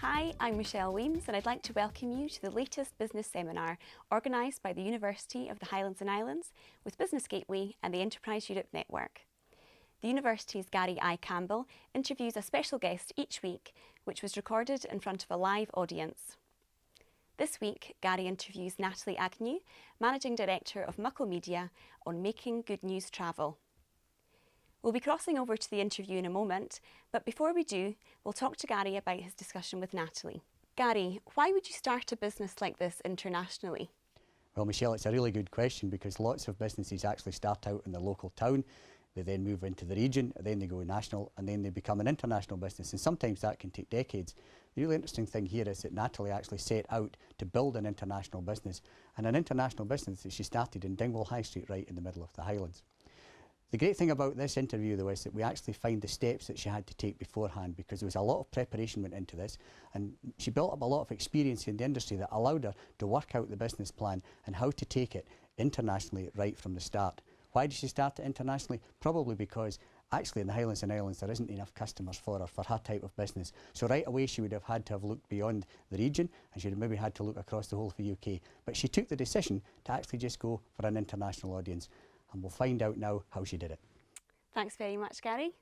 Hi, I'm Michelle Weems and I'd like to welcome you to the latest business seminar organised by the University of the Highlands and Islands with Business Gateway and the Enterprise Europe Network. The University's Gary I. Campbell interviews a special guest each week, which was recorded in front of a live audience. This week, Gary interviews Natalie Agnew, Managing Director of Muckle Media, on making good news travel. We'll be crossing over to the interview in a moment, but before we do, we'll talk to Gary about his discussion with Natalie. Gary, why would you start a business like this internationally? Well, Michelle, it's a really good question because lots of businesses actually start out in the local town, they then move into the region, then they go national, and then they become an international business, and sometimes that can take decades. The really interesting thing here is that Natalie actually set out to build an international business, and an international business that she started in Dingwall High Street, right in the middle of the Highlands. The great thing about this interview, though, is that we actually find the steps that she had to take beforehand, because there was a lot of preparation went into this, and she built up a lot of experience in the industry that allowed her to work out the business plan and how to take it internationally right from the start. Why did she start it internationally? Probably because actually in the Highlands and Islands there isn't enough customers for her, for her type of business. So right away she would have had to have looked beyond the region, and she would have maybe had to look across the whole of the UK. But she took the decision to actually just go for an international audience. And we'll find out now how she did it. Thanks very much, Gary.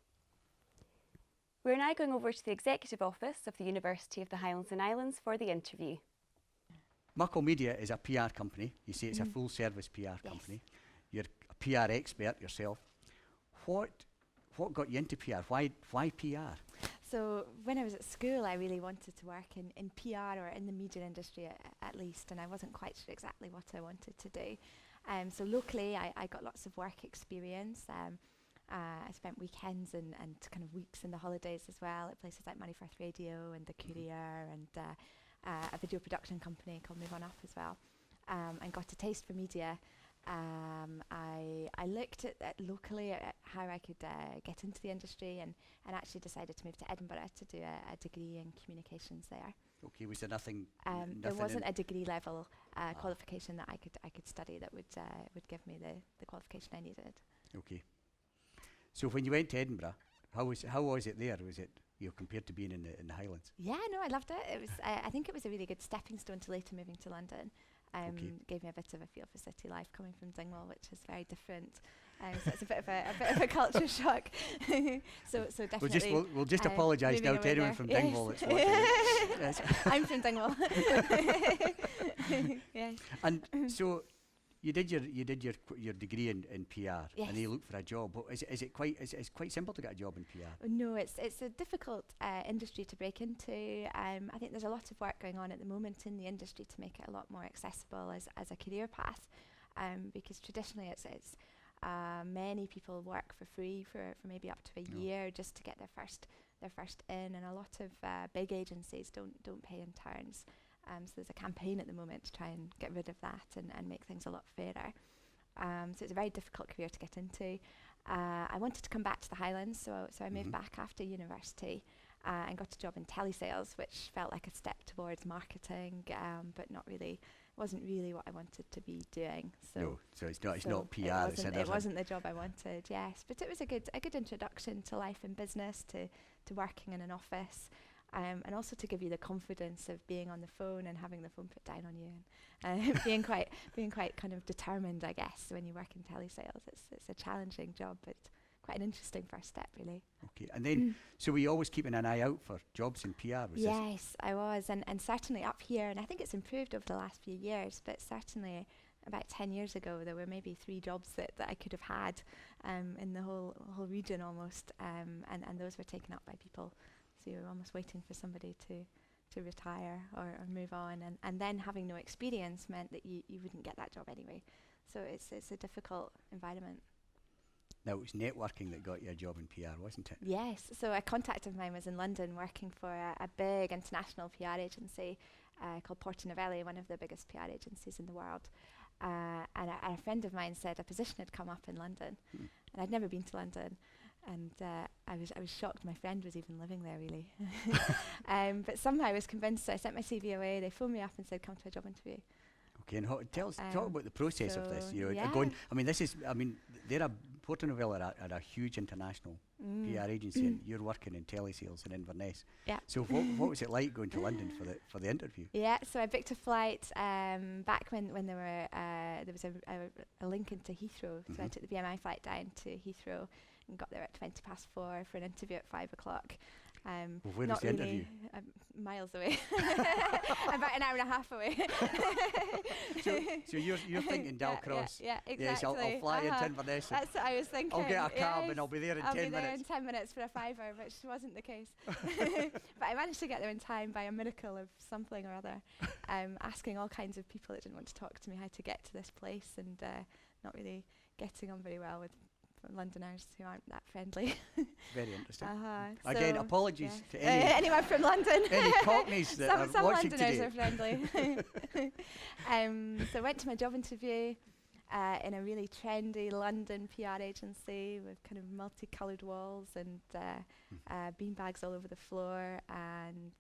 We're now going over to the Executive Office of the University of the Highlands and Islands for the interview. Muckle Media is a PR company. You see, it's a full-service PR company. You're a PR expert yourself. What got you into PR? Why PR? So when I was at school, I really wanted to work in PR or in the media industry at least, and I wasn't quite sure exactly what I wanted to do. So locally, I got lots of work experience. I spent weekends and kind of weeks in the holidays as well at places like Manifest Radio and The Courier and a video production company called Move On Up as well, and got a taste for media. I looked at locally at how I could get into the industry and actually decided to move to Edinburgh to do a degree in communications there. Okay, was there nothing? There wasn't a degree level qualification that I could study that would give me the qualification I needed. Okay. So when you went to Edinburgh, how was it there? Was it compared to being in the Highlands? Yeah, no, I loved it. It was I think it was a really good stepping stone to later moving to London. Gave me a bit of a feel for city life coming from Dingwall, which is very different. So it's a bit of a culture shock. so definitely. We'll just apologise now to anyone from Dingwall that's watching. Yes. I'm from Dingwall. Yes. And so you did your degree in PR, yes. And you looked for a job. But is it quite simple to get a job in PR? No, it's a difficult industry to break into. I think there's a lot of work going on at the moment in the industry to make it a lot more accessible as a career path, because traditionally it's many people work for free for maybe up to a year just to get their first in, and a lot of big agencies don't pay interns. So there's a campaign at the moment to try and get rid of that and make things a lot fairer. So it's a very difficult career to get into. I wanted to come back to the Highlands, so I moved back after university and got a job in telesales, which felt like a step towards marketing, but wasn't really what I wanted to be doing. So it's not PR. It wasn't the job I wanted. Yes, but it was a good introduction to life in business, to working in an office. And also to give you the confidence of being on the phone and having the phone put down on you, and being quite kind of determined, I guess, when you work in telesales. It's a challenging job, but quite an interesting first step, really. Okay, and then so were you always keeping an eye out for jobs in PR? Yes, I was, and certainly up here, and I think it's improved over the last few years, but certainly about 10 years ago there were maybe 3 jobs that I could have had in the whole region almost, and those were taken up by people. So you were almost waiting for somebody to retire or move on, and then having no experience meant that you wouldn't get that job anyway. So it's a difficult environment. Now, it was networking that got you a job in PR, wasn't it? Yes. So a contact of mine was in London working for a big international PR agency called Porter Novelli, one of the biggest PR agencies in the world. And a friend of mine said a position had come up in London, and I'd never been to London. And I was shocked my friend was even living there, really. But somehow I was convinced, so I sent my CV away. They phoned me up and said, come to a job interview. Okay, and talk about the process of this. Yeah. Going. They're a Porto-Novel are a huge international PR agency, and you're working in telesales in Inverness. Yeah. So what was it like going to London for the interview? Yeah, so I booked a flight back when there was a link into Heathrow. So I took the BMI flight down to Heathrow and got there at 4:20 for an interview at 5 o'clock. Well, where was the interview? Miles away. About an hour and a half away. so you're thinking Dalcross? Yeah, exactly. Yes, I'll fly into Inverness. That's what I was thinking. I'll get a cab and I'll be there in 10 minutes. I'll be there in 10 minutes for a fiver, which wasn't the case. But I managed to get there in time by a miracle of something or other, asking all kinds of people that didn't want to talk to me how to get to this place, and not really getting on very well with Londoners who aren't that friendly. Very interesting. So Again, apologies to anyone from London. any Cockneys that are some watching Londoners today. are friendly. So I went to my job interview in a really trendy London PR agency with kind of multicoloured walls and beanbags all over the floor, and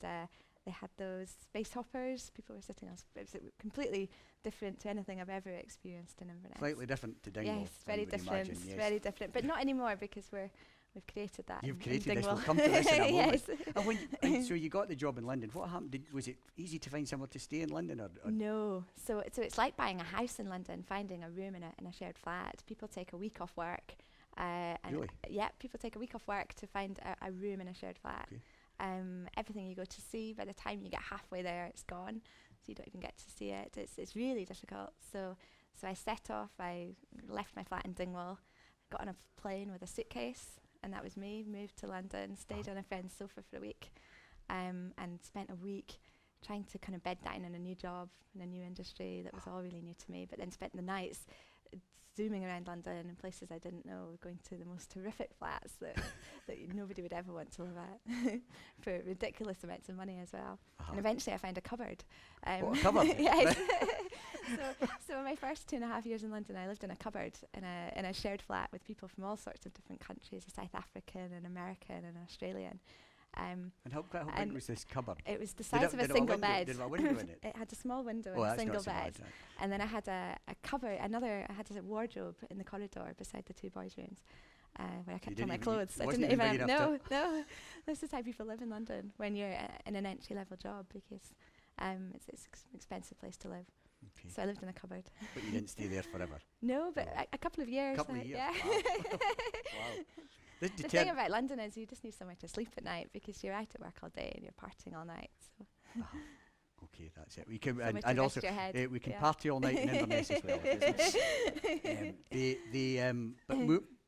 they had those space hoppers. People were sitting on it was completely different to anything I've ever experienced in Inverness. Slightly different to Dingwall. Yes, very different. Imagine, yes. Very different, but not anymore because we've created that. You've in created this. Dingwall. We'll come to this in a moment. Yes. And so you got the job in London. What happened? Was it easy to find somewhere to stay in London? Or No. So it's like buying a house in London, finding a room in a shared flat. People take a week off work. Really? Yeah, people take a week off work to find a room in a shared flat. Okay. Everything you go to see, by the time you get halfway there, it's gone. So you don't even get to see it. It's really difficult. So I set off. I left my flat in Dingwall, got on a plane with a suitcase, and that was me. Moved to London, stayed on a friend's sofa for a week, and spent a week trying to kind of bed down in a new job in a new industry that was all really new to me. But then spent the nights zooming around London in places I didn't know, going to the most horrific flats that nobody would ever want to live at for ridiculous amounts of money as well. And eventually I found a cupboard. a cupboard? Yes. So my first 2.5 years in London, I lived in a cupboard in a shared flat with people from all sorts of different countries, a South African, an American, and an Australian. And how big was this cupboard? It was the size of a single bed. Did it have a window in it? It had a small window Oh, and a that's single not so bed. bad, right. And then I had a cover, I had a wardrobe in the corridor beside the two boys' rooms where I kept all my clothes. I didn't even have, no. This is how people live in London when you're in an entry-level job, because it's an expensive place to live. Okay. So I lived in a cupboard. But you didn't stay there forever? No, but a couple of years. Couple of years. Yeah. Wow. The thing about London is you just need somewhere to sleep at night because you're out at work all day and you're partying all night. So. Okay, that's it. We can Somewhere to and rest also your head. we can party all night in Inverness as well. But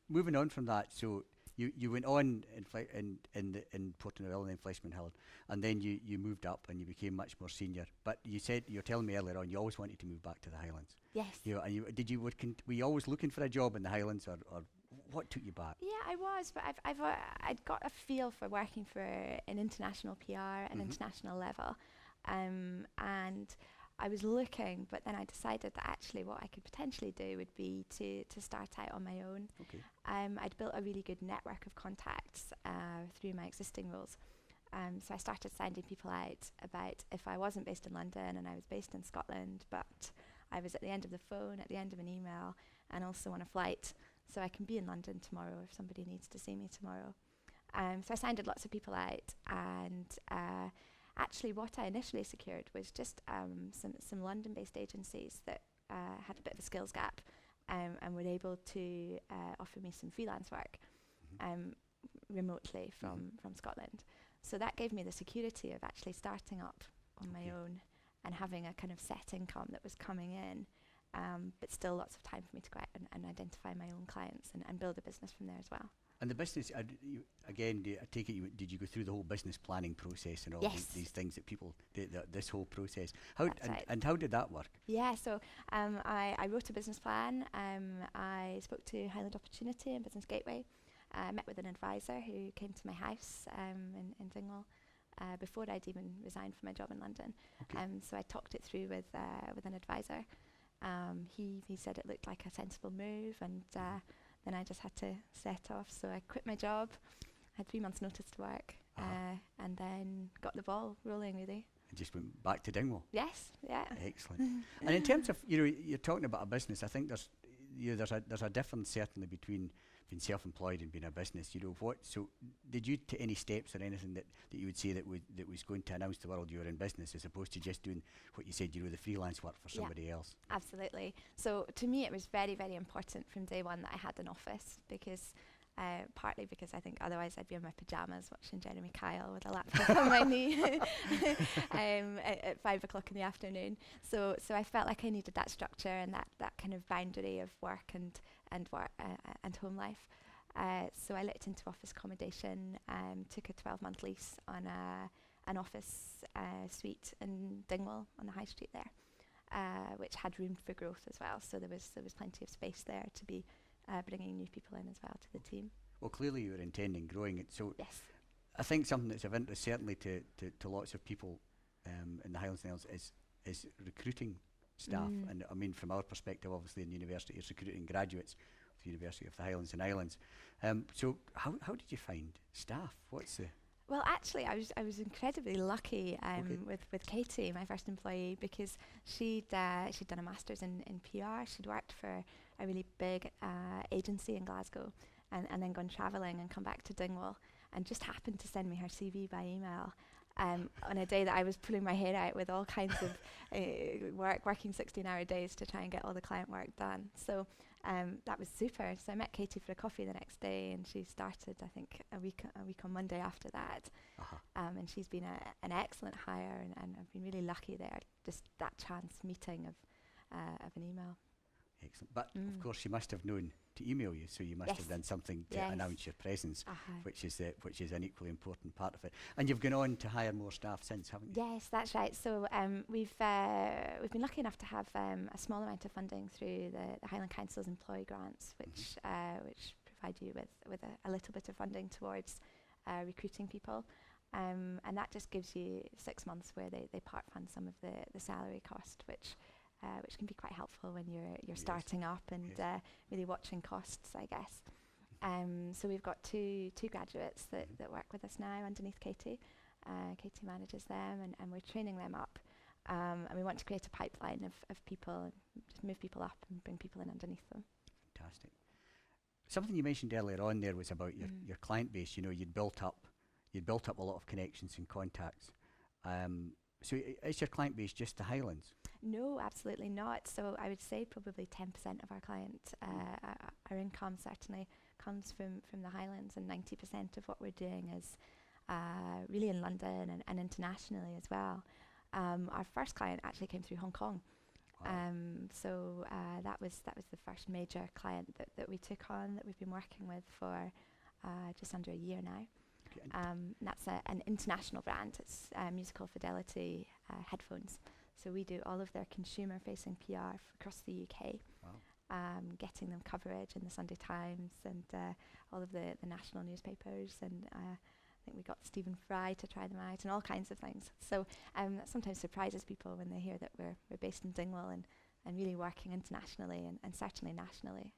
moving on from that, so you went on in Porto-Novel and then Fleshman-Hill, and then you moved up and you became much more senior. But you're telling me earlier on you always wanted to move back to the Highlands. Yes. Were you always looking for a job in the Highlands, or what took you back? Yeah, I was, but I'd got a feel for working for an international PR, an international level, and I was looking, but then I decided that actually what I could potentially do would be to start out on my own. Okay. I'd built a really good network of contacts through my existing roles. So I started sending people out about if I wasn't based in London and I was based in Scotland, but I was at the end of the phone, at the end of an email, and also on a flight. So I can be in London tomorrow if somebody needs to see me tomorrow. So I sounded lots of people out, and actually what I initially secured was just some London-based agencies that had a bit of a skills gap and were able to offer me some freelance work remotely from Scotland. So that gave me the security of actually starting up on my own and having a kind of set income that was coming in. But still lots of time for me to go out and identify my own clients and build a business from there as well. And the business, I take it, did you go through the whole business planning process and all these things that people did, this whole process? And how did that work? Yeah, so I wrote a business plan. I spoke to Highland Opportunity and Business Gateway. I met with an advisor who came to my house in Dingwall before I'd even resigned from my job in London. Okay. So I talked it through with an advisor. He said it looked like a sensible move, and then I just had to set off. So I quit my job, had 3 months notice to work, and then got the ball rolling really. And just went back to Dingwall? Yes, yeah. Excellent. And in terms of, you're talking about a business, I think there's a difference certainly between being self-employed and being a business. So did you take any steps or anything that you would say that was going to announce to the world you were in business, as opposed to just doing what you said, the freelance work for somebody else? Absolutely. So to me, it was very, very important from day one that I had an office, because partly because I think otherwise I'd be in my pajamas watching Jeremy Kyle with a laptop on my knee at 5 o'clock in the afternoon. So I felt like I needed that structure and that kind of boundary of work and home life. So I looked into office accommodation, took a 12-month lease on an office suite in Dingwall on the high street there, which had room for growth as well. So there was plenty of space there to be bringing new people in as well to the team. Well, clearly you were intending growing it. So Yes. I think something that's of interest certainly to lots of people in the Highlands and Islands is recruiting staff. And I mean, from our perspective, obviously in the university, it's recruiting graduates of the University of the Highlands and Islands. So how did you find staff? Well, actually, I was incredibly lucky with Katie, my first employee, because she'd done a master's in PR. She'd worked for a really big agency in Glasgow, and then gone travelling and come back to Dingwall, and just happened to send me her CV by email on a day that I was pulling my hair out with all kinds of working 16-hour days to try and get all the client work done. So that was super. So I met Katie for a coffee the next day, and she started, I think, a week on Monday after that. And she's been an excellent hire, and I've been really lucky there. Just that chance meeting of an email. Excellent. But of course, she must have known to email you, so you must have done something to announce your presence, which is an equally important part of it. And you've gone on to hire more staff since, haven't you? Yes, that's right. So we've been lucky enough to have a small amount of funding through the Highland Council's employee grants, which provide you with a little bit of funding towards recruiting people. And that just gives you 6 months where they part fund some of the salary cost, which can be quite helpful when you're starting up and really watching costs, I guess. So we've got two graduates that work with us now underneath Katie. Katie manages them, and we're training them up. And we want to create a pipeline of people, and just move people up and bring people in underneath them. Fantastic. Something you mentioned earlier on there was about your client base. You'd built up a lot of connections and contacts. So is your client base just the Highlands? No, absolutely not. So I would say probably 10% of our client, our income certainly comes from the Highlands, and 90% of what we're doing is really in London and internationally as well. Our first client actually came through Hong Kong. Wow. So that was the first major client that we took on, that we've been working with for just under a year now. And that's an international brand. It's Musical Fidelity headphones. So we do all of their consumer-facing PR across the UK, getting them coverage in the Sunday Times and all of the national newspapers. And I think we got Stephen Fry to try them out and all kinds of things. So that sometimes surprises people when they hear that we're based in Dingwall and really working internationally and certainly nationally.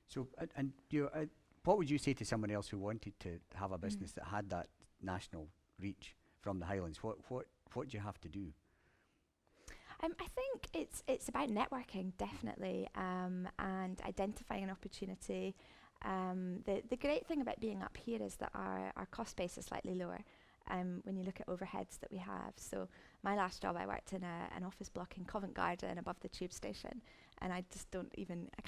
So, what would you say to someone else who wanted to have a business that had that national reach from the Highlands? What do you have to do? I think it's about networking, definitely, and identifying an opportunity. The great thing about being up here is that our cost base is slightly lower when you look at overheads that we have. So my last job, I worked in an office block in Covent Garden above the tube station, and I can't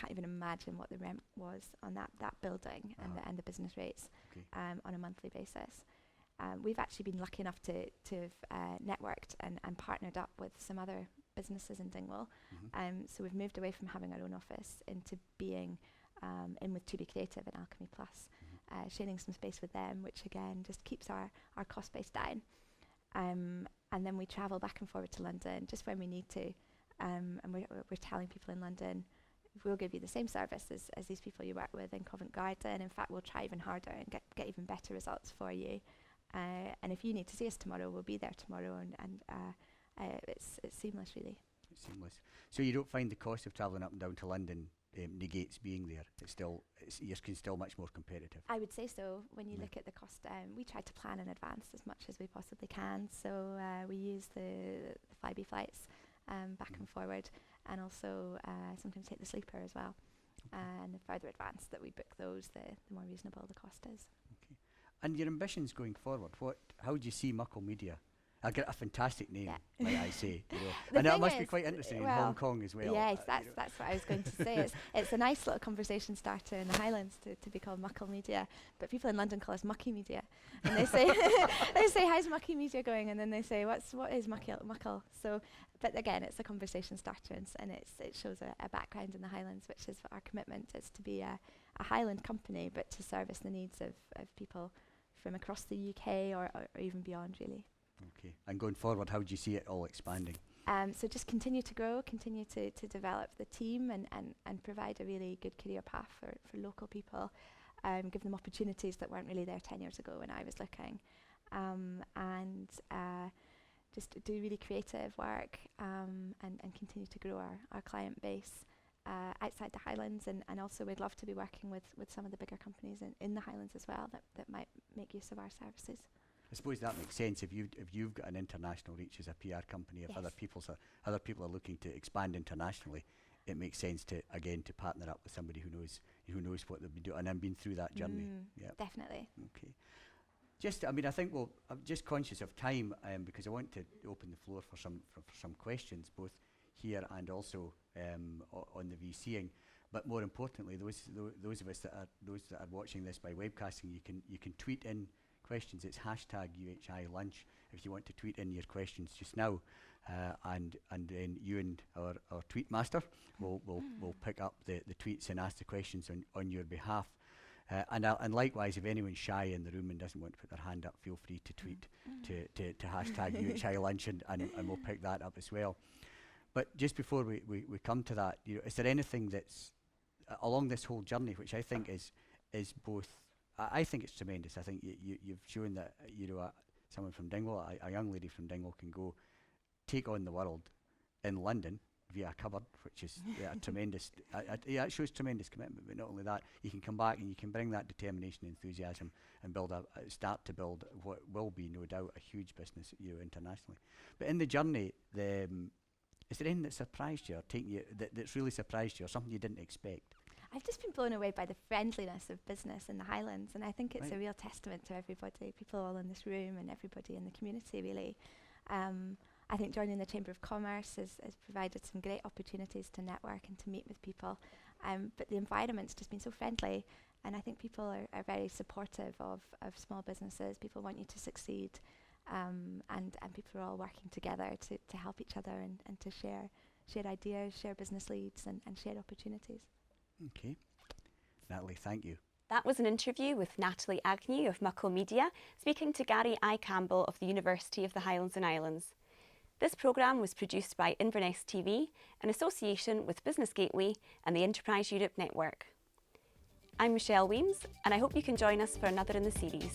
even imagine what the rent was on that building and the business rates on a monthly basis. We've actually been lucky enough to have networked and partnered up with some other businesses in Dingwall. So we've moved away from having our own office into being in with To Be Creative and Alchemy Plus, sharing some space with them, which again just keeps our cost base down. And then we travel back and forward to London just when we need to. And we're telling people in London, we'll give you the same service as these people you work with in Covent Garden. In fact, we'll try even harder and get even better results for you. And if you need to see us tomorrow, we'll be there tomorrow, and it's seamless, really. It's seamless. So you don't find the cost of travelling up and down to London negates being there? You're still much more competitive? I would say so. When you look at the cost, we try to plan in advance as much as we possibly can. So we use the Flybe flights back and forward, and also sometimes take the sleeper as well. And the further advanced that we book those, the more reasonable the cost is. Okay. And your ambitions going forward, how do you see Muckle Media? I get a fantastic name, might I say. You know. And that must be quite interesting in Hong Kong as well. Yes, that's what I was going to say. It's a nice little conversation starter in the Highlands to be called Muckle Media, but people in London call us Mucky Media, and they say how's Mucky Media going, and then they say what is Muckle. So, but again, it's a conversation starter, and it shows a background in the Highlands, which is our commitment is to be a Highland company, but to service the needs of people from across the UK or even beyond, really. Okay, and going forward, how do you see it all expanding? So just continue to grow, continue to develop the team and provide a really good career path for local people, give them opportunities that weren't really there 10 years ago when I was looking, and just do really creative work and continue to grow our client base outside the Highlands, and also we'd love to be working with some of the bigger companies in the Highlands as well that might make use of our services. I suppose that makes sense if you've got an international reach as a PR company. If Yes. other people are looking to expand internationally, it makes sense to partner up with somebody who knows what they'll be doing and been through that journey. Yeah, Definitely. okay. I think I'm just conscious of time because I want to open the floor for some questions, both here and also on the VCing. But more importantly, those of us that are watching this by webcasting, you can tweet in questions. It's #UHI Lunch if you want to tweet in your questions just now, and then you and our tweet master will pick up the tweets and ask the questions on your behalf. And likewise, if anyone's shy in the room and doesn't want to put their hand up, feel free to tweet to #UHI Lunch and we'll pick that up as well. But just before we come to that, is there anything that's along this whole journey which I think is both? I think it's tremendous. I think you've shown that someone from Dingwall, a young lady from Dingwall, can go take on the world in London via a cupboard, which is a tremendous. It shows tremendous commitment. But not only that, you can come back and you can bring that determination, enthusiasm, and start to build what will be, no doubt, a huge business internationally. But in the journey, is there anything that surprised you, or that's really surprised you, or something you didn't expect? I've just been blown away by the friendliness of business in the Highlands, and I think it's a real testament to everybody, people all in this room and everybody in the community, really. I think joining the Chamber of Commerce has provided some great opportunities to network and to meet with people, but the environment's just been so friendly, and I think people are very supportive of small businesses. People want you to succeed, and people are all working together to help each other and to share ideas, share business leads, and share opportunities. Okay. Natalie, thank you. That was an interview with Natalie Agnew of Muckle Media, speaking to Gary I. Campbell of the University of the Highlands and Islands. This programme was produced by Inverness TV in association with Business Gateway and the Enterprise Europe Network. I'm Michelle Weems, and I hope you can join us for another in the series.